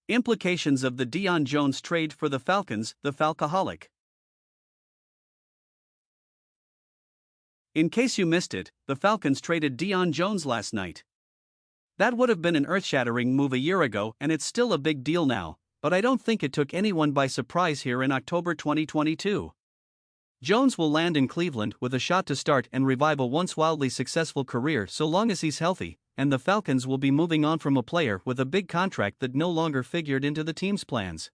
Implications of the Deion Jones trade for the Falcons, the Falcoholic. In case you missed it, the Falcons traded Deion Jones last night. That would have been an earth-shattering move a year ago, and it's still a big deal now, but I don't think it took anyone by surprise here in October 2022. Jones will land in Cleveland with a shot to start and revive a once wildly successful career so long as he's healthy, and the Falcons will be moving on from a player with a big contract that no longer figured into the team's plans.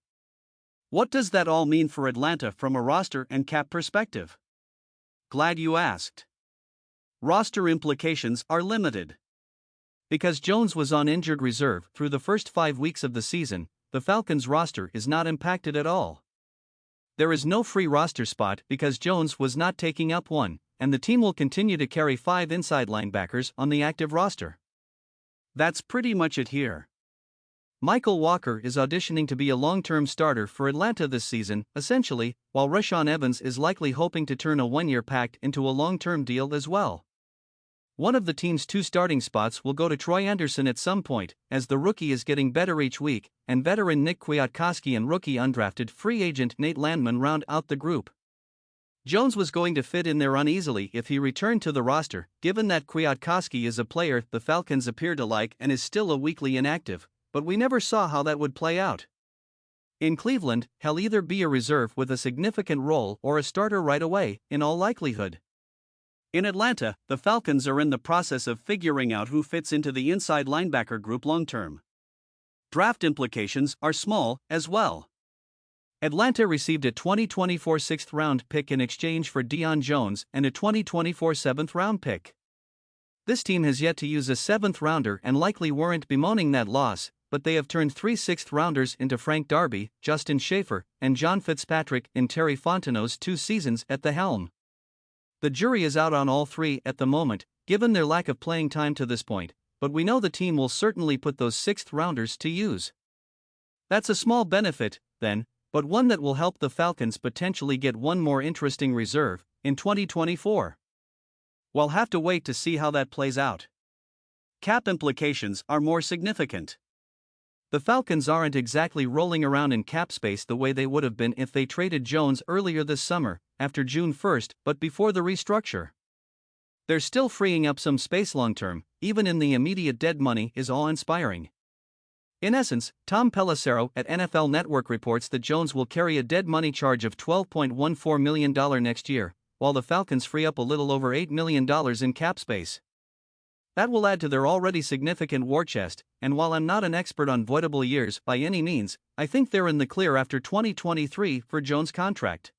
What does that all mean for Atlanta from a roster and cap perspective? Glad you asked. Roster implications are limited. Because Jones was on injured reserve through the first 5 weeks of the season, the Falcons' roster is not impacted at all. There is no free roster spot because Jones was not taking up one, and the team will continue to carry 5 inside linebackers on the active roster. That's pretty much it here. Michael Walker is auditioning to be a long-term starter for Atlanta this season, essentially, while Rashaan Evans is likely hoping to turn a one-year pact into a long-term deal as well. One of the team's 2 starting spots will go to Troy Anderson at some point, as the rookie is getting better each week, and veteran Nick Kwiatkowski and rookie undrafted free agent Nate Landman round out the group. Jones was going to fit in there uneasily if he returned to the roster, given that Kwiatkowski is a player the Falcons appear to like and is still a weekly inactive, but we never saw how that would play out. In Cleveland, he'll either be a reserve with a significant role or a starter right away, in all likelihood. In Atlanta, the Falcons are in the process of figuring out who fits into the inside linebacker group long-term. Draft implications are small, as well. Atlanta received a 2024 6th-round pick in exchange for Deion Jones and a 2024 7th-round pick. This team has yet to use a 7th-rounder and likely weren't bemoaning that loss, but they have turned 3 6th-rounders into Frank Darby, Justin Schaefer, and John Fitzpatrick in Terry Fontenot's 2 seasons at the helm. The jury is out on all 3 at the moment, given their lack of playing time to this point, but we know the team will certainly put those 6th-rounders to use. That's a small benefit, then, but one that will help the Falcons potentially get one more interesting reserve in 2024. We'll have to wait to see how that plays out. Cap implications are more significant. The Falcons aren't exactly rolling around in cap space the way they would have been if they traded Jones earlier this summer, after June 1st, but before the restructure. They're still freeing up some space long-term, even in the immediate dead money is awe-inspiring. In essence, Tom Pelissero at NFL Network reports that Jones will carry a dead money charge of $12.14 million next year, while the Falcons free up a little over $8 million in cap space. That will add to their already significant war chest, and while I'm not an expert on voidable years by any means, I think they're in the clear after 2023 for Jones' contract.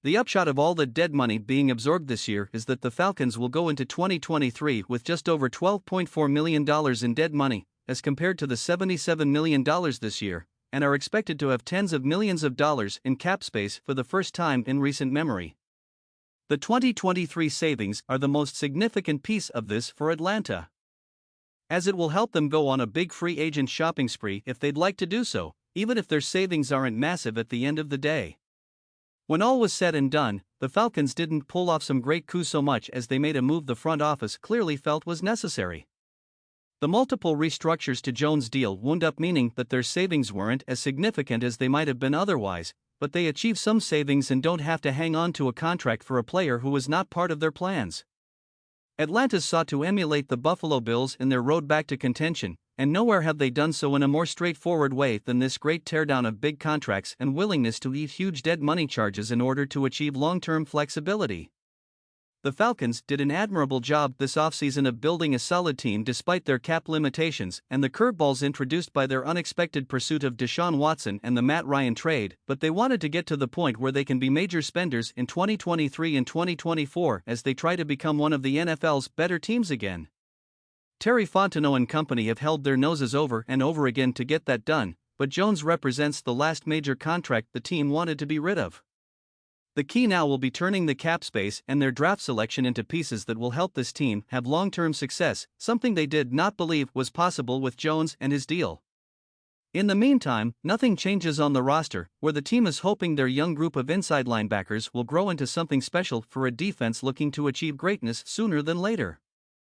The upshot of all the dead money being absorbed this year is that the Falcons will go into 2023 with just over $12.4 million in dead money, as compared to the $77 million this year, and are expected to have tens of millions of dollars in cap space for the first time in recent memory. The 2023 savings are the most significant piece of this for Atlanta, as it will help them go on a big free agent shopping spree if they'd like to do so, even if their savings aren't massive at the end of the day. When all was said and done, the Falcons didn't pull off some great coup so much as they made a move the front office clearly felt was necessary. The multiple restructures to Jones' deal wound up meaning that their savings weren't as significant as they might have been otherwise, but they achieve some savings and don't have to hang on to a contract for a player who was not part of their plans. Atlanta sought to emulate the Buffalo Bills in their road back to contention, and nowhere have they done so in a more straightforward way than this great teardown of big contracts and willingness to eat huge dead money charges in order to achieve long-term flexibility. The Falcons did an admirable job this offseason of building a solid team despite their cap limitations and the curveballs introduced by their unexpected pursuit of Deshaun Watson and the Matt Ryan trade, but they wanted to get to the point where they can be major spenders in 2023 and 2024 as they try to become one of the NFL's better teams again. Terry Fontenot and company have held their noses over and over again to get that done, but Jones represents the last major contract the team wanted to be rid of. The key now will be turning the cap space and their draft selection into pieces that will help this team have long-term success, something they did not believe was possible with Jones and his deal. In the meantime, nothing changes on the roster, where the team is hoping their young group of inside linebackers will grow into something special for a defense looking to achieve greatness sooner than later.